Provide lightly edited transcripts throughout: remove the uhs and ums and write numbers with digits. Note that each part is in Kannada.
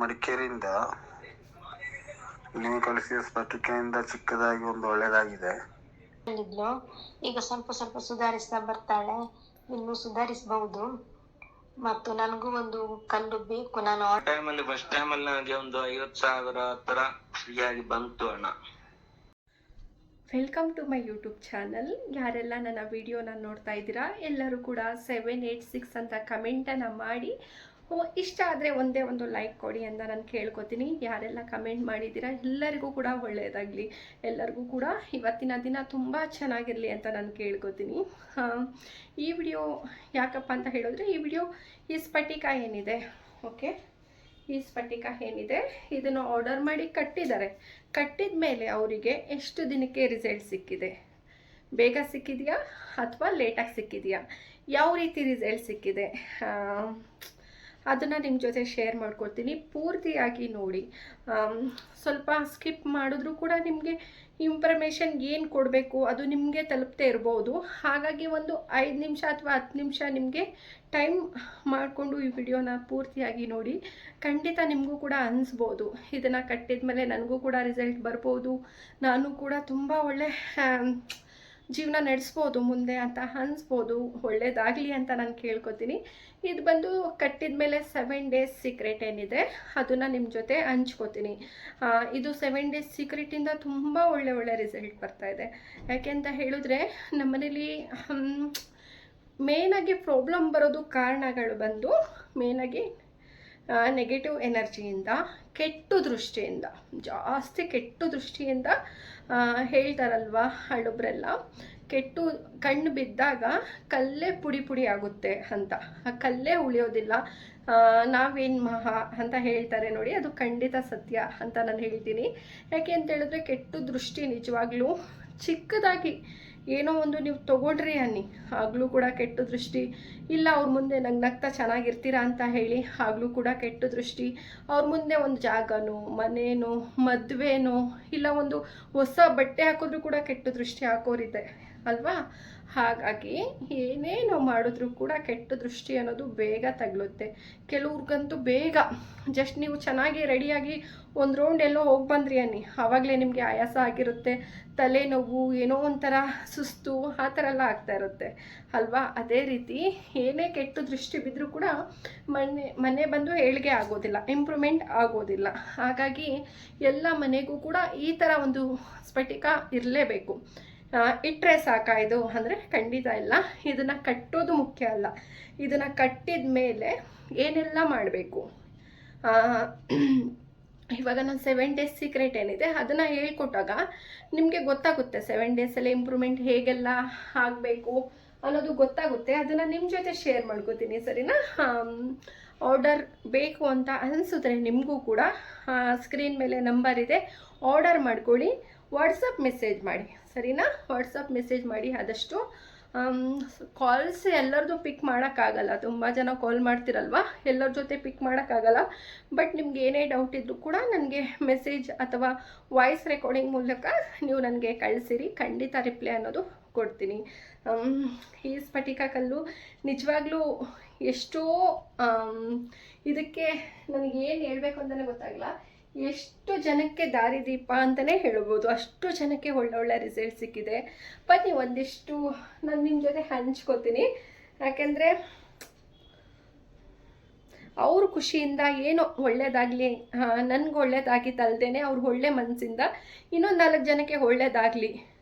ಮಡಿಕೇರಿಯಿಂದ ನೀವು ಕಳಿಸಿದ ಸ್ಫಟಿಕೆಯಿಂದ ಚಿಕ್ಕದಾಗಿ ಒಂದು ಒಳ್ಳೆಯದಾಗಿದೆ. ಈಗ ಸ್ವಲ್ಪ ಸ್ವಲ್ಪ ಸುಧಾರಿಸ್ತಾ ಬರ್ತಾಳೆ, ಇನ್ನು ಸುಧಾರಿಸಬಹುದು. ಮತ್ತು ನನಗೂ ಒಂದು ಕಲ್ಲು ಬೇಕು. ನಾನು ಫಸ್ಟ್ ಟೈಮಲ್ಲಿ ನನಗೆ ಒಂದು 50,000 ತರ ಫ್ರೀಯಾಗಿ ಬಂತು ಅಣ್ಣ. Welcome to my YouTube channel. ಯಾರೆಲ್ಲ ನನ್ನ ವಿಡಿಯೋನ ನೋಡ್ತಾ ಇದ್ದೀರಾ ಎಲ್ಲರೂ ಕೂಡ 786 ಅಂತ ಕಮೆಂಟನ್ನು ಮಾಡಿ, ಇಷ್ಟ ಆದರೆ ಒಂದೇ ಒಂದು ಲೈಕ್ ಕೊಡಿ ಅಂತ ನಾನು ಕೇಳ್ಕೊತೀನಿ. ಯಾರೆಲ್ಲ ಕಮೆಂಟ್ ಮಾಡಿದ್ದೀರಾ ಎಲ್ಲರಿಗೂ ಕೂಡ ಒಳ್ಳೆಯದಾಗಲಿ, ಎಲ್ಲರಿಗೂ ಕೂಡ ಇವತ್ತಿನ ದಿನ ತುಂಬ ಚೆನ್ನಾಗಿರಲಿ ಅಂತ ನಾನು ಕೇಳ್ಕೊತೀನಿ. ಈ ವಿಡಿಯೋ ಯಾಕಪ್ಪ ಅಂತ ಹೇಳಿದ್ರೆ, ಈ ಸ್ಫಟಿಕ ಏನಿದೆ, ಓಕೆ, ಈ ಸ್ಫಟಿಕ ಏನಿದೆ ಇದನ್ನು ಆರ್ಡರ್ ಮಾಡಿ ಕಟ್ಟಿದ್ದಾರೆ. ಕಟ್ಟಿದ ಮೇಲೆ ಅವರಿಗೆ ಎಷ್ಟು ದಿನಕ್ಕೆ ರಿಸಲ್ಟ್ ಸಿಕ್ಕಿದೆ, ಬೇಗ ಸಿಕ್ಕಿದೆಯಾ ಅಥವಾ ಲೇಟಾಗಿ ಸಿಕ್ಕಿದೆಯಾ, ಯಾವ ರೀತಿ ರಿಸಲ್ಟ್ ಸಿಕ್ಕಿದೆ ಅದನ್ನು ನಿಮ್ಮ ಜೊತೆ ಶೇರ್ ಮಾಡ್ಕೊಳ್ತೀನಿ. ಪೂರ್ತಿಯಾಗಿ ನೋಡಿ. ಸ್ವಲ್ಪ ಸ್ಕಿಪ್ ಮಾಡಿದ್ರೂ ಕೂಡ ನಿಮಗೆ ಇನ್ಫಾರ್ಮೇಷನ್ ಏನು ಕೊಡಬೇಕು ಅದು ನಿಮಗೆ ತಲುಪ್ತೇ ಇರ್ಬೋದು. ಹಾಗಾಗಿ ಒಂದು 5 ನಿಮಿಷ ಅಥವಾ 10 ನಿಮಿಷ ನಿಮಗೆ ಟೈಮ್ ಮಾಡಿಕೊಂಡು ಈ ವಿಡಿಯೋನ ಪೂರ್ತಿಯಾಗಿ ನೋಡಿ. ಖಂಡಿತ ನಿಮಗೂ ಕೂಡ ಅನಿಸ್ಬೋದು, ಇದನ್ನು ಕಟ್ಟಿದ ಮೇಲೆ ನನಗೂ ಕೂಡ ರಿಸಲ್ಟ್ ಬರ್ಬೋದು, ನಾನು ಕೂಡ ತುಂಬ ಒಳ್ಳೆ ಜೀವನ ನಡೆಸ್ಬೋದು ಮುಂದೆ ಅಂತ ಅನಿಸ್ಬೋದು. ಒಳ್ಳೇದಾಗಲಿ ಅಂತ ನಾನು ಕೇಳ್ಕೊತೀನಿ. ಇದು ಬಂದು ಕಟ್ಟಿದ ಮೇಲೆ 7 ಡೇಸ್ ಸೀಕ್ರೆಟ್ ಏನಿದೆ ಅದನ್ನು ನಿಮ್ಮ ಜೊತೆ ಹಂಚ್ಕೋತೀನಿ. ಇದು 7 ಡೇಸ್ ಸೀಕ್ರೆಟಿಂದ ತುಂಬ ಒಳ್ಳೆ ರಿಸಲ್ಟ್ ಬರ್ತಾಯಿದೆ. ಯಾಕೆ ಅಂತ ಹೇಳಿದ್ರೆ, ನಮ್ಮನೇಲಿ ಮೇನಾಗಿ ಪ್ರಾಬ್ಲಮ್ ಬರೋದು ಕಾರಣಗಳು ಬಂದು ಮೇನಾಗಿ ನೆಗೆಟಿವ್ ಎನರ್ಜಿಯಿಂದ, ಕೆಟ್ಟು ದೃಷ್ಟಿಯಿಂದ, ಜಾಸ್ತಿ ಕೆಟ್ಟು ದೃಷ್ಟಿಯಿಂದ ಹೇಳ್ತಾರಲ್ವ ಹಳ್ಳೊಬ್ರೆಲ್ಲ, ಕೆಟ್ಟು ಕಣ್ಣು ಬಿದ್ದಾಗ ಕಲ್ಲೇ ಪುಡಿ ಆಗುತ್ತೆ ಅಂತ. ಆ ಕಲ್ಲೇ ಉಳಿಯೋದಿಲ್ಲ, ನಾವೇನು ಮಹಾ ಅಂತ ಹೇಳ್ತಾರೆ ನೋಡಿ, ಅದು ಖಂಡಿತ ಸತ್ಯ ಅಂತ ನಾನು ಹೇಳ್ತೀನಿ. ಯಾಕೆ ಅಂತ ಹೇಳಿದ್ರೆ, ಕೆಟ್ಟು ದೃಷ್ಟಿ ನಿಜವಾಗ್ಲೂ ಚಿಕ್ಕದಾಗಿ ಏನೋ ಒಂದು ನೀವು ತೊಗೊಂಡ್ರಿ ಅನ್ನಿ, ಆಗಲೂ ಕೂಡ ಕೆಟ್ಟು ದೃಷ್ಟಿ. ಇಲ್ಲ ಅವ್ರ ಮುಂದೆ ನಗ್ತಾ ಚೆನ್ನಾಗಿರ್ತೀರಾ ಅಂತ ಹೇಳಿ ಆಗಲೂ ಕೂಡ ಕೆಟ್ಟು ದೃಷ್ಟಿ. ಅವ್ರ ಮುಂದೆ ಒಂದು ಜಾಗನೋ, ಮನೇನೋ, ಮದುವೆನೋ, ಇಲ್ಲ ಒಂದು ಹೊಸ ಬಟ್ಟೆ ಹಾಕಿದ್ರೂ ಕೂಡ ಕೆಟ್ಟು ದೃಷ್ಟಿ ಹಾಕೋರಿದೆ ಅಲ್ವಾ. ಹಾಗಾಗಿ ಏನೇನು ಮಾಡಿದ್ರೂ ಕೂಡ ಕೆಟ್ಟು ದೃಷ್ಟಿ ಅನ್ನೋದು ಬೇಗ ತಗಲುತ್ತೆ. ಕೆಲವ್ರಿಗಂತೂ ಬೇಗ ಜಸ್ಟ್ ನೀವು ಚೆನ್ನಾಗಿ ರೆಡಿಯಾಗಿ ಒಂದು ರೌಂಡ್ ಎಲ್ಲೋ ಹೋಗಿ ಬಂದ್ರಿ ಅನ್ನಿ, ಆವಾಗಲೇ ನಿಮಗೆ ಆಯಾಸ ಆಗಿರುತ್ತೆ, ತಲೆನೋವು, ಏನೋ ಒಂಥರ ಸುಸ್ತು, ಆ ಥರ ಎಲ್ಲ ಆಗ್ತಾ ಇರುತ್ತೆ ಅಲ್ವಾ. ಅದೇ ರೀತಿ ಏನೇ ಕೆಟ್ಟು ದೃಷ್ಟಿ ಬಿದ್ದರೂ ಕೂಡ ಮನೆ ಬಂದು ಏಳಿಗೆ ಆಗೋದಿಲ್ಲ, ಇಂಪ್ರೂವ್ಮೆಂಟ್ ಆಗೋದಿಲ್ಲ. ಹಾಗಾಗಿ ಎಲ್ಲ ಮನೆಗೂ ಕೂಡ ಈ ಥರ ಒಂದು ಸ್ಫಟಿಕ ಇರಲೇಬೇಕು. ಇಟ್ಟರೆ ಸಾಕಾಯ್ದು ಅಂದರೆ ಖಂಡಿತ ಇಲ್ಲ. ಇದನ್ನು ಕಟ್ಟೋದು ಮುಖ್ಯ ಅಲ್ಲ, ಇದನ್ನು ಕಟ್ಟಿದ ಮೇಲೆ ಏನೆಲ್ಲ ಮಾಡಬೇಕು. ಇವಾಗ ನಾನು 7 ಡೇಸ್ ಸೀಕ್ರೆಟ್ ಏನಿದೆ ಅದನ್ನು ಹೇಳ್ಕೊಟ್ಟಾಗ ನಿಮಗೆ ಗೊತ್ತಾಗುತ್ತೆ 7 ಡೇಸಲ್ಲಿ ಇಂಪ್ರೂವ್ಮೆಂಟ್ ಹೇಗೆಲ್ಲ ಆಗಬೇಕು ಅನ್ನೋದು ಗೊತ್ತಾಗುತ್ತೆ. ಅದನ್ನು ನಿಮ್ಮ ಜೊತೆ ಶೇರ್ ಮಾಡ್ಕೋತೀನಿ, ಸರಿನಾ. ಆರ್ಡರ್ ಬೇಕು ಅಂತ ಅನಿಸಿದ್ರೆ ನಿಮಗೂ ಕೂಡ ಸ್ಕ್ರೀನ್ ಮೇಲೆ ನಂಬರ್ ಇದೆ, ಆರ್ಡರ್ ಮಾಡ್ಕೊಳ್ಳಿ. ವಾಟ್ಸಪ್ ಮೆಸೇಜ್ ಮಾಡಿ, ಸರಿನಾ. ವಾಟ್ಸಪ್ ಮೆಸೇಜ್ ಮಾಡಿ. ಆದಷ್ಟು ಕಾಲ್ಸ್ ಎಲ್ಲರದ್ದು ಪಿಕ್ ಮಾಡೋಕ್ಕಾಗಲ್ಲ, ತುಂಬ ಜನ ಕಾಲ್ ಮಾಡ್ತಿರಲ್ವ, ಎಲ್ಲರ ಜೊತೆ ಪಿಕ್ ಮಾಡೋಕ್ಕಾಗಲ್ಲ. ಬಟ್ ನಿಮ್ಗೆ ಏನೇ ಡೌಟ್ ಇದ್ದರೂ ಕೂಡ ನನಗೆ ಮೆಸೇಜ್ ಅಥವಾ ವಾಯ್ಸ್ ರೆಕಾರ್ಡಿಂಗ್ ಮೂಲಕ ನೀವು ನನಗೆ ಕಳಿಸಿರಿ, ಖಂಡಿತ ರಿಪ್ಲೈ ಅನ್ನೋದು ಕೊಡ್ತೀನಿ. ಈ ಸ್ಫಟಿಕ ಕಲ್ಲು ನಿಜವಾಗ್ಲೂ ಎಷ್ಟೋ ಇದಕ್ಕೆ ನನಗೆ ಏನು ಹೇಳಬೇಕು ಅಂತಲೇ ಗೊತ್ತಾಗಲ್ಲ, ಎಷ್ಟು ಜನಕ್ಕೆ ದಾರಿದೀಪ ಅಂತಲೇ ಹೇಳ್ಬೋದು. ಅಷ್ಟು ಜನಕ್ಕೆ ಒಳ್ಳೊಳ್ಳೆ ರಿಸಲ್ಟ್ ಸಿಕ್ಕಿದೆ. ಬನ್ನಿ ಒಂದಿಷ್ಟು ನಾನು ನಿಮ್ಮ ಜೊತೆ ಹಂಚ್ಕೋತೀನಿ. ಯಾಕೆಂದರೆ ಅವ್ರ ಖುಷಿಯಿಂದ ಏನೋ ಒಳ್ಳೇದಾಗಲಿ, ನನಗೆ ಒಳ್ಳೇದಾಗಿದ್ದಲ್ದೇ ಅವ್ರಿಗೆ ಒಳ್ಳೆ ಮನಸ್ಸಿಂದ ಇನ್ನೊಂದು 4 ಜನಕ್ಕೆ ಒಳ್ಳೇದಾಗಲಿ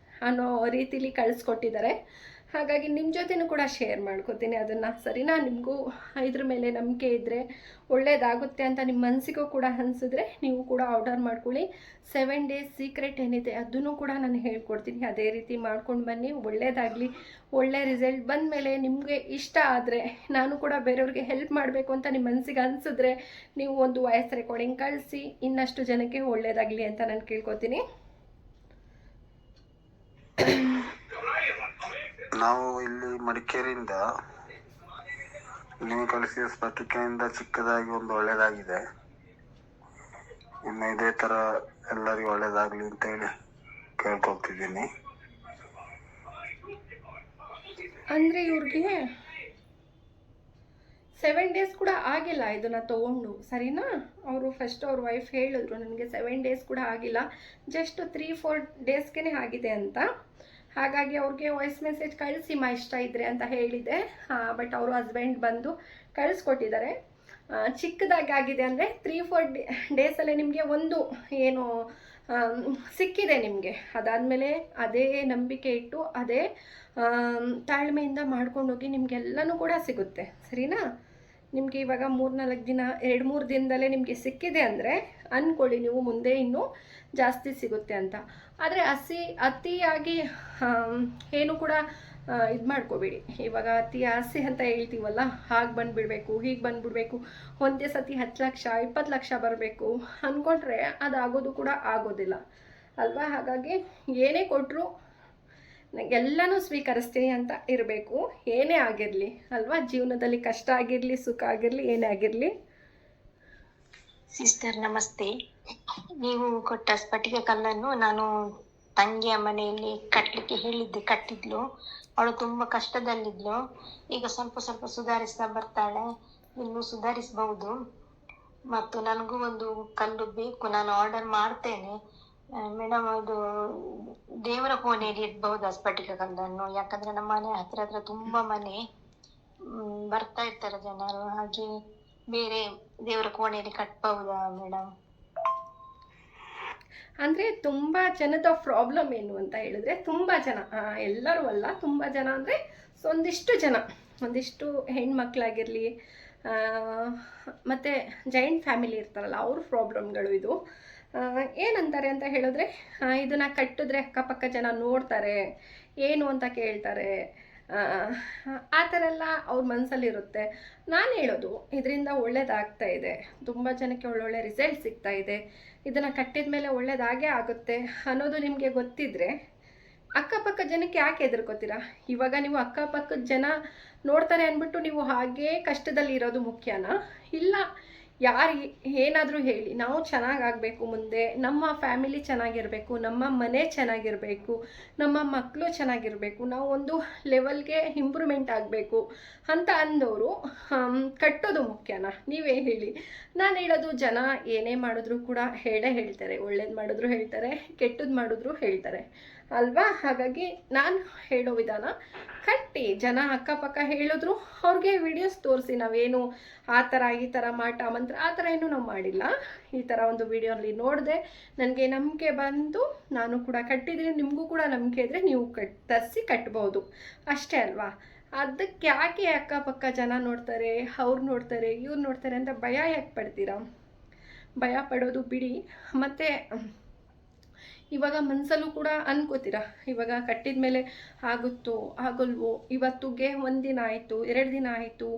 ಅನ್ನೋ ರೀತಿಲಿ ಕಳಿಸ್ಕೊಟ್ಟಿದ್ದಾರೆ. ಹಾಗಾಗಿ ನಿಮ್ಮ ಜೊತೆನೂ ಕೂಡ ಶೇರ್ ಮಾಡ್ಕೋತೀನಿ ಅದನ್ನು, ಸರಿನಾ. ನಿಮಗೂ ಇದ್ರ ಮೇಲೆ ನಂಬಿಕೆ ಇದ್ದರೆ, ಒಳ್ಳೇದಾಗುತ್ತೆ ಅಂತ ನಿಮ್ಮ ಮನಸ್ಸಿಗೂ ಕೂಡ ಅನಿಸಿದ್ರೆ ನೀವು ಕೂಡ ಆರ್ಡರ್ ಮಾಡ್ಕೊಳ್ಳಿ. 7 ಡೇಸ್ ಸೀಕ್ರೆಟ್ ಏನಿದೆ ಅದನ್ನು ಕೂಡ ನಾನು ಹೇಳ್ಕೊಡ್ತೀನಿ. ಅದೇ ರೀತಿ ಮಾಡ್ಕೊಂಡು ಬನ್ನಿ, ಒಳ್ಳೇದಾಗಲಿ. ಒಳ್ಳೆ ರಿಸಲ್ಟ್ ಬಂದ ಮೇಲೆ ನಿಮಗೆ ಇಷ್ಟ ಆದರೆ, ನಾನು ಕೂಡ ಬೇರೆಯವ್ರಿಗೆ ಹೆಲ್ಪ್ ಮಾಡಬೇಕು ಅಂತ ನಿಮ್ಮ ಮನಸ್ಸಿಗೆ ಅನಿಸಿದ್ರೆ ನೀವು ಒಂದು ವಾಯ್ಸ್ ರೆಕಾರ್ಡಿಂಗ್ ಕಳಿಸಿ, ಇನ್ನಷ್ಟು ಜನಕ್ಕೆ ಒಳ್ಳೇದಾಗಲಿ ಅಂತ ನಾನು ಕೇಳ್ಕೊತೀನಿ. ನಾವು ಇಲ್ಲಿ ಮಡಿಕೇರಿಯಿಂದ ನೀವು ಕಳಿಸಿದ ಸ್ಫಟಿಕೆಯಿಂದ ಚಿಕ್ಕದಾಗಿ ಒಂದು ಒಳ್ಳೆಯದಾಗಿದೆ. ಇನ್ನು ಇದೇ ಥರ ಎಲ್ಲರಿಗೂ ಒಳ್ಳೇದಾಗಲಿ ಅಂತೇಳಿ ಕೇಳ್ಕೊಳ್ತಿದ್ದೀನಿ. ಅಂದರೆ ಇವ್ರಿಗೆ 7 ಡೇಸ್ ಕೂಡ ಆಗಿಲ್ಲ ಇದನ್ನು ತೊಗೊಂಡು, ಸರಿನಾ. ಅವರು ಫಸ್ಟ್ ಅವ್ರ ವೈಫ್ ಹೇಳಿದ್ರು ನನಗೆ 7 ಡೇಸ್ ಕೂಡ ಆಗಿಲ್ಲ, ಜಸ್ಟ್ 3-4 ಡೇಸ್ಗೆ ಆಗಿದೆ ಅಂತ. ಹಾಗಾಗಿ ಅವ್ರಿಗೆ ವಾಯ್ಸ್ ಮೆಸೇಜ್ ಕಳಿಸಿ ಇಷ್ಟ ಇದ್ರೆ ಅಂತ ಹೇಳಿದೆ. ಬಟ್ ಅವರು ಹಸ್ಬೆಂಡ್ ಬಂದು ಕಳಿಸ್ಕೊಟ್ಟಿದ್ದಾರೆ. ಚಿಕ್ಕದಾಗಿ ಆಗಿದೆ ಅಂದರೆ 3-4 ಡೇಸಲ್ಲೇ ನಿಮಗೆ ಒಂದು ಏನು ಸಿಕ್ಕಿದೆ ನಿಮಗೆ. ಅದಾದಮೇಲೆ ಅದೇ ನಂಬಿಕೆ ಇಟ್ಟು ಅದೇ ತಾಳ್ಮೆಯಿಂದ ಮಾಡ್ಕೊಂಡೋಗಿ ನಿಮಗೆಲ್ಲನೂ ಕೂಡ ಸಿಗುತ್ತೆ, ಸರಿನಾ. ನಿಮಗೆ ಇವಾಗ 3-4 ದಿನ 2-3 ದಿನದಲ್ಲೇ ನಿಮಗೆ ಸಿಕ್ಕಿದೆ ಅಂದರೆ ಅಂದ್ಕೊಳ್ಳಿ ನೀವು ಮುಂದೆ ಇನ್ನೂ ಜಾಸ್ತಿ ಸಿಗುತ್ತೆ ಅಂತ. ಆದರೆ ಅತಿಯಾಗಿ ಏನು ಕೂಡ ಇದು ಮಾಡ್ಕೋಬೇಡಿ. ಇವಾಗ ಅತಿ ಆಸೆ ಅಂತ ಹೇಳ್ತೀವಲ್ಲ, ಹಾಗೆ ಬಂದುಬಿಡಬೇಕು ಹೀಗೆ ಬಂದುಬಿಡ್ಬೇಕು, ಒಂದೇ ಸತಿ 10 ಲಕ್ಷ 20 ಲಕ್ಷ ಬರಬೇಕು ಅಂದ್ಕೊಂಡ್ರೆ ಅದಾಗೋದು ಕೂಡ ಆಗೋದಿಲ್ಲ ಅಲ್ವಾ. ಹಾಗಾಗಿ ಏನೇ ಕೊಟ್ಟರು ಎಲ್ಲನೂ ಸ್ವೀಕರಿಸ್ತೀನಿ ಅಂತ ಇರಬೇಕು, ಏನೇ ಆಗಿರಲಿ ಅಲ್ವಾ. ಜೀವನದಲ್ಲಿ ಕಷ್ಟ ಆಗಿರಲಿ ಸುಖ ಆಗಿರಲಿ ಏನೇ ಆಗಿರಲಿ. ಸಿಸ್ಟರ್ ನಮಸ್ತೆ. ನೀವು ಕೊಟ್ಟ ಸ್ಫಟಿಕ ಕಲ್ಲನ್ನು ನಾನು ತಂಗಿಯ ಮನೆಯಲ್ಲಿ ಕಟ್ಟಲಿಕ್ಕೆ ಕಟ್ಟಿದ್ಲು. ಅವಳು ತುಂಬಾ ಕಷ್ಟದಲ್ಲಿದ್ಲು. ಈಗ ಸ್ವಲ್ಪ ಸ್ವಲ್ಪ ಸುಧಾರಿಸ್ತಾ ಬರ್ತಾಳೆ, ಇನ್ನು ಸುಧಾರಿಸಬಹುದು. ಮತ್ತು ನನಗೂ ಒಂದು ಕಲ್ಲು ಬೇಕು, ನಾನು ಆರ್ಡರ್ ಮಾಡ್ತೇನೆ ಮೇಡಮ್. ಅದು ದೇವರ ಕೋಣೆಯಲ್ಲಿ ಇಡ್ಬಹುದಾ ಸ್ಫಟಿಕ ಕಲ್ಲನ್ನು? ಯಾಕಂದ್ರೆ ನಮ್ಮ ಮನೆ ಹತ್ರ ತುಂಬಾ ಮನೆ ಬರ್ತಾ ಇರ್ತಾರೆ ಜನರು, ಹಾಗೆ ಬೇರೆ ದೇವರ ಕೋಣೆಯಲ್ಲಿ ಕಟ್ಬಹುದಾ ಮೇಡಮ್? ಅಂದರೆ ತುಂಬ ಜನದ ಪ್ರಾಬ್ಲಮ್ ಏನು ಅಂತ ಹೇಳಿದ್ರೆ, ತುಂಬ ಜನ, ಎಲ್ಲರೂ ಅಲ್ಲ, ತುಂಬ ಜನ ಅಂದರೆ ಒಂದಿಷ್ಟು ಹೆಣ್ಮಕ್ಳಾಗಿರಲಿ ಮತ್ತು ಜಾಯಿಂಟ್ ಫ್ಯಾಮಿಲಿ ಇರ್ತಾರಲ್ಲ, ಅವ್ರ ಪ್ರಾಬ್ಲಮ್ಗಳು ಇದು. ಏನಂತಾರೆ ಅಂತ ಹೇಳಿದ್ರೆ, ಇದನ್ನು ಕಟ್ಟಿದ್ರೆ ಅಕ್ಕಪಕ್ಕ ಜನ ನೋಡ್ತಾರೆ ಏನು ಅಂತ ಕೇಳ್ತಾರೆ, ಆ ಥರ ಎಲ್ಲ ಅವ್ರ ಮನಸ್ಸಲ್ಲಿರುತ್ತೆ. ನಾನು ಹೇಳೋದು ಇದರಿಂದ ಒಳ್ಳೇದಾಗ್ತಾ ಇದೆ, ತುಂಬ ಜನಕ್ಕೆ ಒಳ್ಳೊಳ್ಳೆ ರಿಸಲ್ಟ್ ಸಿಗ್ತಾ ಇದೆ, ಇದನ್ನು ಕಟ್ಟಿದ ಮೇಲೆ ಒಳ್ಳೇದಾಗೇ ಆಗುತ್ತೆ ಅನ್ನೋದು ನಿಮಗೆ ಗೊತ್ತಿದ್ರೆ ಅಕ್ಕಪಕ್ಕ ಜನಕ್ಕೆ ಯಾಕೆ ಹೆದರ್ಕೋತೀರಾ? ಇವಾಗ ನೀವು ಅಕ್ಕಪಕ್ಕದ ಜನ ನೋಡ್ತಾರೆ ಅಂದ್ಬಿಟ್ಟು ನೀವು ಹಾಗೇ ಕಷ್ಟದಲ್ಲಿ ಇರೋದು ಮುಖ್ಯನಾ? ಇಲ್ಲ, ಯಾರು ಏನಾದರೂ ಹೇಳಿ, ನಾವು ಚೆನ್ನಾಗಾಗಬೇಕು, ಮುಂದೆ ನಮ್ಮ ಫ್ಯಾಮಿಲಿ ಚೆನ್ನಾಗಿರಬೇಕು, ನಮ್ಮ ಮನೆ ಚೆನ್ನಾಗಿರಬೇಕು, ನಮ್ಮ ಮಕ್ಕಳು ಚೆನ್ನಾಗಿರಬೇಕು, ನಾವು ಒಂದು ಲೆವೆಲ್ಗೆ ಇಂಪ್ರೂವ್ಮೆಂಟ್ ಆಗಬೇಕು ಅಂತ ಅಂದವರು ಕಟ್ಟೋದು ಮುಖ್ಯನಾ? ನೀವೇ ಹೇಳಿ. ನಾನು ಹೇಳೋದು, ಜನ ಏನೇ ಮಾಡಿದ್ರು ಕೂಡ ಹೇಳ್ತಾರೆ, ಒಳ್ಳೇದು ಮಾಡಿದ್ರು ಹೇಳ್ತಾರೆ, ಕೆಟ್ಟದ್ದು ಮಾಡಿದ್ರು ಹೇಳ್ತಾರೆ ಅಲ್ವಾ. ಹಾಗಾಗಿ ನಾನು ಹೇಳೋ ವಿಧಾನ, ಕಟ್ಟಿ, ಜನ ಅಕ್ಕಪಕ್ಕ ಹೇಳಿದ್ರು ಅವ್ರಿಗೆ ವಿಡಿಯೋಸ್ ತೋರಿಸಿ, ನಾವೇನು ಆ ಥರ ಈ ಥರ ಮಾಟ ಮಂತ್ರ ಆ ಥರ ಏನೂ ನಾವು ಮಾಡಿಲ್ಲ. ಈ ಥರ ಒಂದು ವಿಡಿಯೋಲ್ಲಿ ನೋಡಿದೆ, ನನಗೆ ನಂಬಿಕೆ ಬಂದು ನಾನು ಕೂಡ ಕಟ್ಟಿದ್ದೀನಿ, ನಿಮಗೂ ಕೂಡ ನಂಬಿಕೆ ಇದ್ದರೆ ನೀವು ತರಿಸಿ ಕಟ್ಬೋದು ಅಷ್ಟೇ ಅಲ್ವಾ. ಅದಕ್ಕೆ ಯಾಕೆ ಅಕ್ಕಪಕ್ಕ ಜನ ನೋಡ್ತಾರೆ, ಅವ್ರು ನೋಡ್ತಾರೆ, ಇವ್ರು ನೋಡ್ತಾರೆ ಅಂತ ಭಯ ಯಾಕೆ ಪಡ್ತೀರಾ? ಭಯ ಪಡೋದು ಬಿಡಿ. ಮತ್ತು ಇವಾಗ ಮನಸ್ಸಲ್ಲೂ ಕೂಡ ಅನ್ಕೋತೀರಾ, ಇವಾಗ ಕಟ್ಟಿದ ಮೇಲೆ ಆಗುತ್ತೋ ಆಗಲ್ವೋ, ಇವತ್ತಿಗೆ 1 ದಿನ ಆಯಿತು 2 ದಿನ ಆಯಿತು,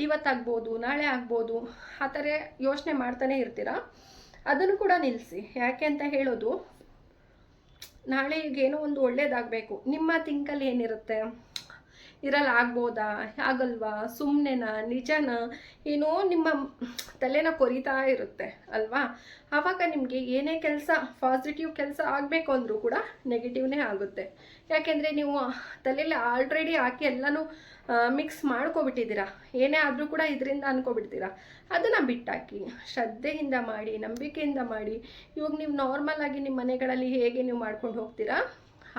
ಇವತ್ತಾಗ್ಬೋದು ನಾಳೆ ಆಗ್ಬೋದು, ಆ ಥರ ಯೋಚನೆ ಮಾಡ್ತಾನೆ ಇರ್ತೀರಾ. ಅದನ್ನು ಕೂಡ ನಿಲ್ಲಿಸಿ. ಯಾಕೆ ಅಂತ ಹೇಳೋದು, ನಾಳೆ ಈಗೇನೋ ಒಂದು ಒಳ್ಳೇದಾಗಬೇಕು, ನಿಮ್ಮ ಥಿಂಕಲ್ಲಿ ಏನಿರುತ್ತೆ, ಇರಲ್ಲ, ಆಗ್ಬೋದಾ ಆಗಲ್ವಾ, ಸುಮ್ಮನೆನಾ ನಿಜನಾ, ಏನೋ ನಿಮ್ಮ ತಲೆನ ಕೊರಿತಾ ಇರುತ್ತೆ ಅಲ್ವಾ. ಆವಾಗ ನಿಮಗೆ ಏನೇ ಕೆಲಸ ಪಾಸಿಟಿವ್ ಕೆಲಸ ಆಗಬೇಕು ಅಂದರೂ ಕೂಡ ನೆಗೆಟಿವ್ನೇ ಆಗುತ್ತೆ. ಯಾಕೆಂದರೆ ನೀವು ತಲೆಯಲ್ಲಿ ಆಲ್ರೆಡಿ ಹಾಕಿ ಎಲ್ಲನೂ ಮಿಕ್ಸ್ ಮಾಡ್ಕೊಬಿಟ್ಟಿದ್ದೀರಾ. ಏನೇ ಆದರೂ ಕೂಡ ಇದರಿಂದ ಅಂದ್ಕೊಬಿಡ್ತೀರಾ. ಅದನ್ನು ಬಿಟ್ಟಾಕಿ, ಶ್ರದ್ಧೆಯಿಂದ ಮಾಡಿ, ನಂಬಿಕೆಯಿಂದ ಮಾಡಿ. ಇವಾಗ ನೀವು ನಾರ್ಮಲ್ ಆಗಿ ನಿಮ್ಮ ಮನೆಗಳಲ್ಲಿ ಹೇಗೆ ನೀವು ಮಾಡ್ಕೊಂಡು ಹೋಗ್ತೀರಾ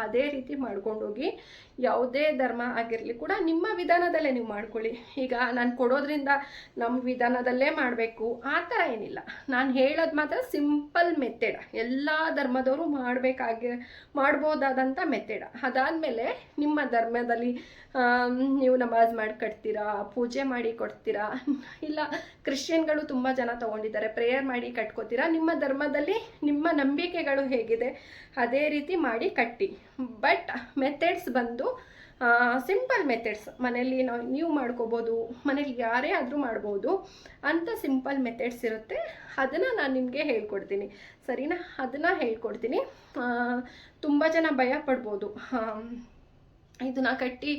ಅದೇ ರೀತಿ ಮಾಡ್ಕೊಂಡೋಗಿ. ಯಾವುದೇ ಧರ್ಮ ಆಗಿರಲಿ ಕೂಡ ನಿಮ್ಮ ವಿಧಾನದಲ್ಲೇ ನೀವು ಮಾಡ್ಕೊಳ್ಳಿ. ಈಗ ನಾನು ಕೊಡೋದ್ರಿಂದ ನಮ್ಮ ವಿಧಾನದಲ್ಲೇ ಮಾಡಬೇಕು ಆ ಥರ ಏನಿಲ್ಲ. ನಾನು ಹೇಳೋದು ಮಾತ್ರ ಸಿಂಪಲ್ ಮೆಥಡ್, ಎಲ್ಲ ಧರ್ಮದವರು ಮಾಡ್ಬೋದಾದಂಥ ಮೆಥಡ್. ಅದಾದಮೇಲೆ ನಿಮ್ಮ ಧರ್ಮದಲ್ಲಿ ನೀವು ನಮಾಜ್ ಮಾಡಿ ಕಟ್ತೀರಾ, ಪೂಜೆ ಮಾಡಿ ಕೊಡ್ತೀರಾ, ಇಲ್ಲ ಕ್ರಿಶ್ಚಿಯನ್ಗಳು ತುಂಬ ಜನ ತೊಗೊಂಡಿದ್ದಾರೆ, ಪ್ರೇಯರ್ ಮಾಡಿ ಕಟ್ಕೋತೀರಾ. ನಿಮ್ಮ ಧರ್ಮದಲ್ಲಿ ನಿಮ್ಮ ನಂಬಿಕೆಗಳು ಹೇಗಿದೆ ಅದೇ ರೀತಿ ಮಾಡಿ ಕಟ್ಟಿ. ಬಟ್ ಮೆಥಡ್ಸ್ ಬಂದು ಸಿಂಪಲ್ ಮೆಥಡ್ಸ್, ಮನೇಲಿ ನೀವು ಮಾಡ್ಕೋಬೋದು, ಮನೇಲಿ ಯಾರೇ ಆದರೂ ಮಾಡ್ಬೋದು ಅಂತ ಸಿಂಪಲ್ ಮೆಥಡ್ಸ್ ಇರುತ್ತೆ. ಅದನ್ನು ನಾನು ನಿಮಗೆ ಹೇಳ್ಕೊಡ್ತೀನಿ, ಸರಿನಾ? ಅದನ್ನು ಹೇಳ್ಕೊಡ್ತೀನಿ. ತುಂಬ ಜನ ಭಯ ಪಡ್ಬೋದು, ಇದನ್ನ ಕಟ್ಟಿ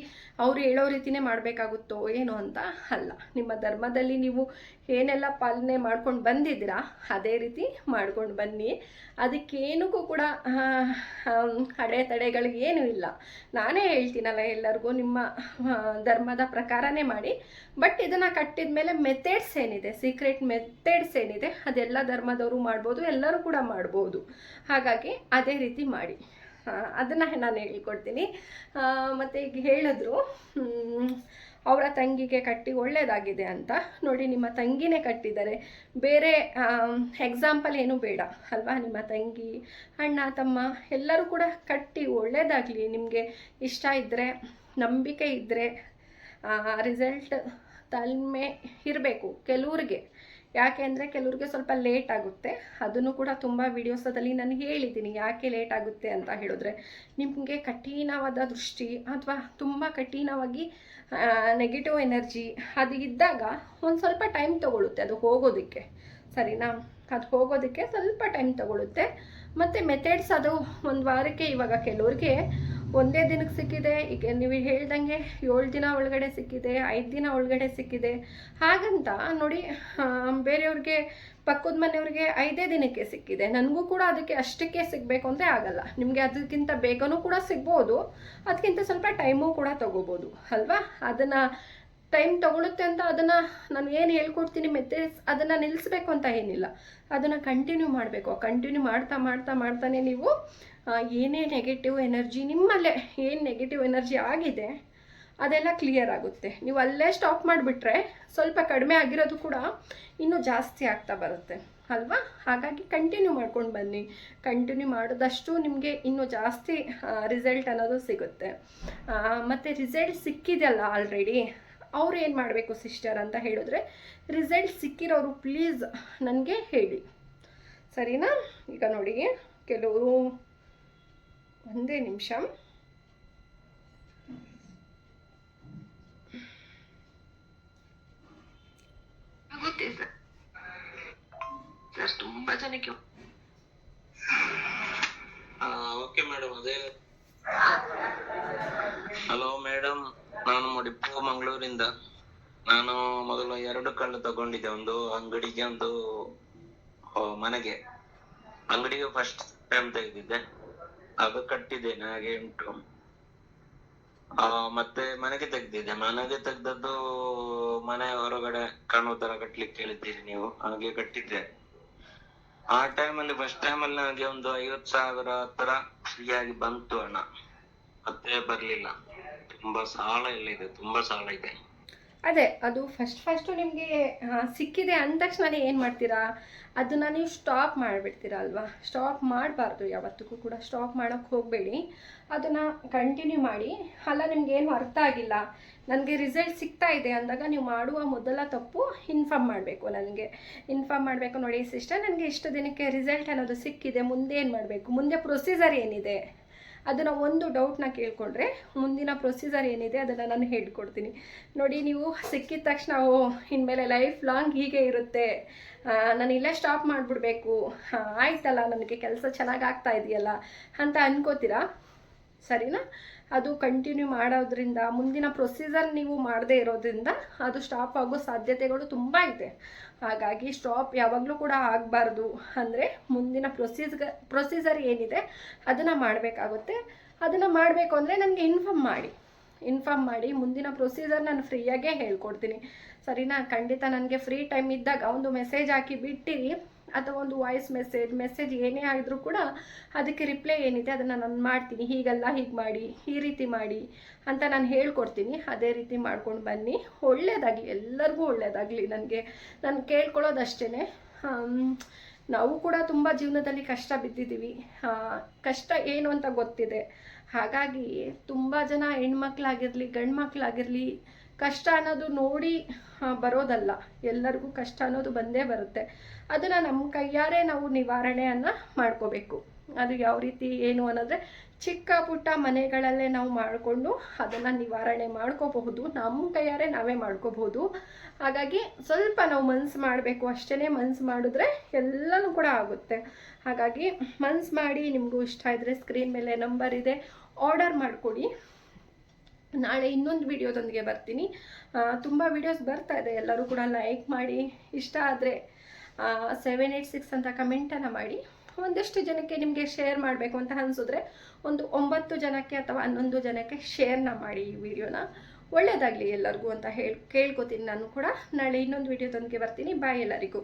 ಅವ್ರು ಹೇಳೋ ರೀತಿನೇ ಮಾಡಬೇಕಾಗುತ್ತೋ ಏನೋ ಅಂತ ಅಲ್ಲ. ನಿಮ್ಮ ಧರ್ಮದಲ್ಲಿ ನೀವು ಏನೆಲ್ಲ ಪಾಲನೆ ಮಾಡ್ಕೊಂಡು ಬಂದಿದ್ದೀರಾ ಅದೇ ರೀತಿ ಮಾಡ್ಕೊಂಡು ಬನ್ನಿ. ಅದಕ್ಕೇನಕ್ಕೂ ಕೂಡ ಅಡೆತಡೆಗಳಿಗೆ ಏನೂ ಇಲ್ಲ. ನಾನೇ ಹೇಳ್ತೀನಲ್ಲ ಎಲ್ಲರಿಗೂ ನಿಮ್ಮ ಧರ್ಮದ ಪ್ರಕಾರನೇ ಮಾಡಿ. ಬಟ್ ಇದನ್ನು ಕಟ್ಟಿದ ಮೇಲೆ ಮೆಥಡ್ಸ್ ಏನಿದೆ, ಸೀಕ್ರೆಟ್ ಮೆಥಡ್ಸ್ ಏನಿದೆ ಅದೆಲ್ಲ ಧರ್ಮದವರು ಮಾಡ್ಬೋದು, ಎಲ್ಲರೂ ಕೂಡ ಮಾಡ್ಬೋದು. ಹಾಗಾಗಿ ಅದೇ ರೀತಿ ಮಾಡಿ, ಅದನ್ನು ನಾನು ಹೇಳ್ಕೊಡ್ತೀನಿ. ಮತ್ತು ಈಗ ಹೇಳಿದ್ರು ಅವರ ತಂಗಿಗೆ ಕಟ್ಟಿ ಒಳ್ಳೆಯದಾಗಿದೆ ಅಂತ. ನೋಡಿ, ನಿಮ್ಮ ತಂಗಿನೇ ಕಟ್ಟಿದ್ದಾರೆ, ಬೇರೆ ಎಕ್ಸಾಂಪಲ್ ಏನೂ ಬೇಡ ಅಲ್ವಾ. ನಿಮ್ಮ ತಂಗಿ, ಅಣ್ಣ, ತಮ್ಮ ಎಲ್ಲರೂ ಕೂಡ ಕಟ್ಟಿ ಒಳ್ಳೆಯದಾಗಲಿ. ನಿಮಗೆ ಇಷ್ಟ ಇದ್ದರೆ, ನಂಬಿಕೆ ಇದ್ದರೆ, ರಿಸಲ್ಟ್ ತಾಳ್ಮೆ ಇರಬೇಕು ಕೆಲವ್ರಿಗೆ. ಯಾಕೆ ಅಂದರೆ ಕೆಲವ್ರಿಗೆ ಸ್ವಲ್ಪ ಲೇಟ್ ಆಗುತ್ತೆ. ಅದನ್ನು ಕೂಡ ತುಂಬ ವೀಡಿಯೋಸದಲ್ಲಿ ನಾನು ಹೇಳಿದ್ದೀನಿ ಯಾಕೆ ಲೇಟ್ ಆಗುತ್ತೆ ಅಂತ ಹೇಳಿದ್ರೆ, ನಿಮಗೆ ಕಠಿಣವಾದ ದೃಷ್ಟಿ ಅಥವಾ ತುಂಬ ಕಠಿಣವಾಗಿ ನೆಗೆಟಿವ್ ಎನರ್ಜಿ ಅದು ಇದ್ದಾಗ ಒಂದು ಸ್ವಲ್ಪ ಟೈಮ್ ತೊಗೊಳುತ್ತೆ ಅದು ಹೋಗೋದಕ್ಕೆ, ಸರಿನಾ. ಅದು ಹೋಗೋದಕ್ಕೆ ಸ್ವಲ್ಪ ಟೈಮ್ ತೊಗೊಳುತ್ತೆ. ಮತ್ತು ಮೆಥಡ್ಸ್ ಅದು ಒಂದು ವಾರಕ್ಕೆ, ಇವಾಗ ಕೆಲವ್ರಿಗೆ ಒಂದೇ ದಿನಕ್ಕೆ ಸಿಕ್ಕಿದೆ, ಈಗ ನೀವು ಹೇಳ್ದಂಗೆ 7 ದಿನ ಒಳಗಡೆ ಸಿಕ್ಕಿದೆ, 5 ದಿನ ಒಳಗಡೆ ಸಿಕ್ಕಿದೆ. ಹಾಗಂತ ನೋಡಿ, ಬೇರೆಯವ್ರಿಗೆ ಪಕ್ಕದ ಮನೆಯವ್ರಿಗೆ 5 ದಿನಕ್ಕೆ ಸಿಕ್ಕಿದೆ, ನನಗೂ ಕೂಡ ಅದಕ್ಕೆ ಅಷ್ಟಕ್ಕೆ ಸಿಗಬೇಕು ಅಂದರೆ ಆಗಲ್ಲ. ನಿಮಗೆ ಅದಕ್ಕಿಂತ ಬೇಗನೂ ಕೂಡ ಸಿಗ್ಬೋದು, ಅದಕ್ಕಿಂತ ಸ್ವಲ್ಪ ಟೈಮು ಕೂಡ ತೊಗೋಬೋದು ಅಲ್ವಾ. ಅದನ್ನು ಟೈಮ್ ತೊಗೊಳುತ್ತೆ ಅಂತ ಅದನ್ನು ನಾನು ಏನು ಹೇಳ್ಕೊಡ್ತೀನಿ ಮೆಥಡ್ಸ್, ಅದನ್ನು ನಿಲ್ಲಿಸ್ಬೇಕು ಅಂತ ಏನಿಲ್ಲ, ಅದನ್ನು ಕಂಟಿನ್ಯೂ ಮಾಡಬೇಕು. ಕಂಟಿನ್ಯೂ ಮಾಡ್ತಾನೆ ನೀವು ಏನೇ ನೆಗೆಟಿವ್ ಎನರ್ಜಿ ನಿಮ್ಮಲ್ಲೇ ಏನು ನೆಗೆಟಿವ್ ಎನರ್ಜಿ ಆಗಿದೆ ಅದೆಲ್ಲ ಕ್ಲಿಯರ್ ಆಗುತ್ತೆ. ನೀವು ಅಲ್ಲೇ ಸ್ಟಾಪ್ ಮಾಡಿಬಿಟ್ರೆ ಸ್ವಲ್ಪ ಕಡಿಮೆ ಆಗಿರೋದು ಕೂಡ ಇನ್ನೂ ಜಾಸ್ತಿ ಆಗ್ತಾ ಬರುತ್ತೆ ಅಲ್ವಾ. ಹಾಗಾಗಿ ಕಂಟಿನ್ಯೂ ಮಾಡ್ಕೊಂಡು ಬನ್ನಿ. ಕಂಟಿನ್ಯೂ ಮಾಡಿದಷ್ಟು ನಿಮಗೆ ಇನ್ನೂ ಜಾಸ್ತಿ ರಿಸಲ್ಟ್ ಅನ್ನೋದು ಸಿಗುತ್ತೆ. ಮತ್ತು ರಿಸಲ್ಟ್ ಸಿಕ್ಕಿದೆಯಲ್ಲ ಆಲ್ರೆಡಿ, ಅವ್ರು ಏನು ಮಾಡಬೇಕು ಸಿಸ್ಟರ್ ಅಂತ ಹೇಳಿದ್ರೆ, ರಿಸಲ್ಟ್ ಸಿಕ್ಕಿರೋರು ಪ್ಲೀಸ್ ನನಗೆ ಹೇಳಿ, ಸರಿನಾ. ಈಗ ನೋಡಿ, ಕೆಲವರು ಒಂದೇ ನಿಮಿಷ, ಆಗುತ್ತೆ ಸರ್ ತುಂಬಾ ಜನಕ್ಕೆ. Okay madam. ಅದೇ ಹಲೋ ಮೇಡಮ್, ನಾನು ಮುಡಿಪು ಮಂಗಳೂರಿಂದ. ನಾನು ಮೊದಲು 2 ಕಲ್ಲು ತಗೊಂಡಿದ್ದೆ, ಒಂದು ಅಂಗಡಿಗೆ, ಒಂದು ಮನೆಗೆ. ಅಂಗಡಿಗೆ ಫಸ್ಟ್ ಟೈಮ್ ತೆಗೆದಿದ್ದೆ, ಅದು ಕಟ್ಟಿದ್ದೇನೆ, ಹಾಗೆ ಉಂಟು. ಮತ್ತೆ ಮನೆಗೆ ತೆಗ್ದಿದ್ದೆ, ಮನೆಗೆ ತೆಗ್ದದ್ದು ಮನೆ ಹೊರಗಡೆ ಕಾಣುವ ತರ ಕಟ್ಲಿಕ್ಕೆ ಹೇಳಿದ್ದೀರಿ ನೀವು, ಹಾಗೆ ಕಟ್ಟಿದ್ದೆ. ಆ ಟೈಮಲ್ಲಿ ಫಸ್ಟ್ ಟೈಮಲ್ಲಿ ನನಗೆ ಒಂದು 50,000 ಹತ್ರ ಫ್ರೀಯಾಗಿ ಬಂತು ಹಣ, ಮತ್ತೆ ಬರ್ಲಿಲ್ಲ. ತುಂಬಾ ಸಾಲ ಎಲ್ಲ ಇದೆ, ತುಂಬಾ ಸಾಲ ಇದೆ. ಅದೇ ಅದು ಫಸ್ಟು ನಿಮಗೆ ಸಿಕ್ಕಿದೆ ಅಂದ ತಕ್ಷಣ ಏನು ಮಾಡ್ತೀರಾ, ಅದನ್ನು ನೀವು ಸ್ಟಾಪ್ ಮಾಡಿಬಿಡ್ತೀರಾ ಅಲ್ವಾ. ಸ್ಟಾಪ್ ಮಾಡಬಾರ್ದು, ಯಾವತ್ತಿಗೂ ಕೂಡ ಸ್ಟಾಪ್ ಮಾಡೋಕ್ಕೆ ಹೋಗಬೇಡಿ. ಅದನ್ನು ಕಂಟಿನ್ಯೂ ಮಾಡಿ. ಅಲ್ಲ, ನಿಮಗೇನು ಅರ್ಥ ಆಗಿಲ್ಲ, ನನಗೆ ರಿಸಲ್ಟ್ ಸಿಗ್ತಾ ಇದೆ ಅಂದಾಗ ನೀವು ಮಾಡುವ ಮೊದಲ ತಪ್ಪು ಇನ್ಫಾರ್ಮ್ ಮಾಡಬೇಕು. ನನಗೆ ಇನ್ಫಾರ್ಮ್ ಮಾಡಬೇಕು, ನೋಡಿ ಸಿಸ್ಟರ್ ನನಗೆ ಇಷ್ಟು ದಿನಕ್ಕೆ ರಿಸಲ್ಟ್ ಅನ್ನೋದು ಸಿಕ್ಕಿದೆ, ಮುಂದೆ ಏನು ಮಾಡಬೇಕು, ಮುಂದೆ ಪ್ರೊಸೀಜರ್ ಏನಿದೆ ಅದನ್ನು ಒಂದು ಡೌಟ್ನ ಕೇಳಿಕೊಂಡ್ರೆ ಮುಂದಿನ ಪ್ರೊಸೀಜರ್ ಏನಿದೆ ಅದನ್ನು ನಾನು ಹೇಳ್ಕೊಡ್ತೀನಿ. ನೋಡಿ, ನೀವು ಸಿಕ್ಕಿದ ತಕ್ಷಣ ಇನ್ಮೇಲೆ ಲೈಫ್ ಲಾಂಗ್ ಹೀಗೆ ಇರುತ್ತೆ, ನಾನು ಇಲ್ಲೇ ಸ್ಟಾಪ್ ಮಾಡಿಬಿಡ್ಬೇಕು, ಆಯ್ತಲ್ಲ ನನಗೆ ಕೆಲಸ ಚೆನ್ನಾಗಿ ಆಗ್ತಾ ಇದೆಯಲ್ಲ ಅಂತ ಅನ್ಕೋತೀರಾ, ಸರಿನಾ. ಅದು ಕಂಟಿನ್ಯೂ ಮಾಡೋದ್ರಿಂದ, ಮುಂದಿನ ಪ್ರೊಸೀಜರ್ ನೀವು ಮಾಡದೇ ಇರೋದ್ರಿಂದ ಅದು ಸ್ಟಾಪ್ ಆಗೋ ಸಾಧ್ಯತೆಗಳು ತುಂಬ ಇದೆ. ಹಾಗಾಗಿ ಸ್ಟಾಪ್ ಯಾವಾಗಲೂ ಕೂಡ ಆಗಬಾರ್ದು. ಅಂದರೆ ಮುಂದಿನ ಪ್ರೊಸೀಜರ್ ಏನಿದೆ ಅದನ್ನು ಮಾಡಬೇಕಾಗುತ್ತೆ. ಅದನ್ನು ಮಾಡಬೇಕು ಅಂದರೆ ನನಗೆ ಇನ್ಫಾರ್ಮ್ ಮಾಡಿ ಮುಂದಿನ ಪ್ರೊಸೀಜರ್ ನಾನು ಫ್ರೀಯಾಗೇ ಹೇಳ್ಕೊಡ್ತೀನಿ, ಸರಿನಾ. ಖಂಡಿತ ನನಗೆ ಫ್ರೀ ಟೈಮ್ ಇದ್ದಾಗ ಒಂದು ಮೆಸೇಜ್ ಹಾಕಿ ಬಿಟ್ಟಿರಿ, ಅಥವಾ ಒಂದು ವಾಯ್ಸ್ ಮೆಸೇಜ್ ಏನೇ ಆಗಿದ್ರೂ ಕೂಡ ಅದಕ್ಕೆ ರಿಪ್ಲೈ ಏನಿದೆ ಅದನ್ನು ನಾನು ಮಾಡ್ತೀನಿ. ಹೀಗಲ್ಲ, ಹೀಗೆ ಮಾಡಿ, ಈ ರೀತಿ ಮಾಡಿ ಅಂತ ನಾನು ಹೇಳ್ಕೊಡ್ತೀನಿ. ಅದೇ ರೀತಿ ಮಾಡ್ಕೊಂಡು ಬನ್ನಿ. ಒಳ್ಳೆಯದಾಗಲಿ, ಎಲ್ಲರಿಗೂ ಒಳ್ಳೆಯದಾಗಲಿ. ನಾನು ಕೇಳ್ಕೊಳ್ಳೋದಷ್ಟೇ. ನಾವು ಕೂಡ ತುಂಬ ಜೀವನದಲ್ಲಿ ಕಷ್ಟ ಬಿದ್ದಿದ್ದೀವಿ, ಕಷ್ಟ ಏನು ಅಂತ ಗೊತ್ತಿದೆ. ಹಾಗಾಗಿ ತುಂಬ ಜನ ಹೆಣ್ಮಕ್ಳಾಗಿರಲಿ ಗಂಡು ಮಕ್ಕಳಾಗಿರಲಿ ಕಷ್ಟ ಅನ್ನೋದು ನೋಡಿ ಬರೋದಲ್ಲ, ಎಲ್ಲರಿಗೂ ಕಷ್ಟ ಅನ್ನೋದು ಬಂದೇ ಬರುತ್ತೆ. ಅದನ್ನು ನಮ್ಮ ಕೈಯಾರೆ ನಾವು ನಿವಾರಣೆಯನ್ನು ಮಾಡ್ಕೋಬೇಕು. ಅದು ಯಾವ ರೀತಿ ಏನು ಅನ್ನೋದ್ರೆ, ಚಿಕ್ಕ ಪುಟ್ಟ ಮನೆಗಳಲ್ಲೇ ನಾವು ಮಾಡಿಕೊಂಡು ಅದನ್ನು ನಿವಾರಣೆ ಮಾಡ್ಕೋಬಹುದು, ನಮ್ಮ ಕೈಯಾರೆ ನಾವೇ ಮಾಡ್ಕೋಬಹುದು. ಹಾಗಾಗಿ ಸ್ವಲ್ಪ ನಾವು ಮನಸ್ಸು ಮಾಡಬೇಕು ಅಷ್ಟೇ. ಮನಸ್ಸು ಮಾಡಿದ್ರೆ ಎಲ್ಲನೂ ಕೂಡ ಆಗುತ್ತೆ. ಹಾಗಾಗಿ ಮನಸ್ಸು ಮಾಡಿ, ನಿಮಗೂ ಇಷ್ಟ ಇದ್ದರೆ ಸ್ಕ್ರೀನ್ ಮೇಲೆ ನಂಬರ್ ಇದೆ, ಆರ್ಡರ್ ಮಾಡಿಕೊಡಿ. ನಾಳೆ ಇನ್ನೊಂದು ವಿಡಿಯೋದೊಂದಿಗೆ ಬರ್ತೀನಿ. ತುಂಬ ವಿಡಿಯೋಸ್ ಬರ್ತಾ ಇದೆ, ಎಲ್ಲರೂ ಕೂಡ ಲೈಕ್ ಮಾಡಿ, ಇಷ್ಟ ಆದರೆ 786 ಅಂತ ಕಮೆಂಟನ್ನು ಮಾಡಿ. ಒಂದಷ್ಟು ಜನಕ್ಕೆ ನಿಮಗೆ ಶೇರ್ ಮಾಡಬೇಕು ಅಂತ ಅನಿಸಿದ್ರೆ ಒಂದು 9 ಜನಕ್ಕೆ ಅಥವಾ 11 ಜನಕ್ಕೆ ಶೇರ್ನ ಮಾಡಿ ಈ ವಿಡಿಯೋನ. ಒಳ್ಳೆಯದಾಗಲಿ ಎಲ್ಲರಿಗೂ ಅಂತ ಕೇಳ್ಕೊತೀನಿ. ನಾನು ಕೂಡ ನಾಳೆ ಇನ್ನೊಂದು ವಿಡಿಯೋದೊಂದಿಗೆ ಬರ್ತೀನಿ. ಬಾಯ್ ಎಲ್ಲರಿಗೂ.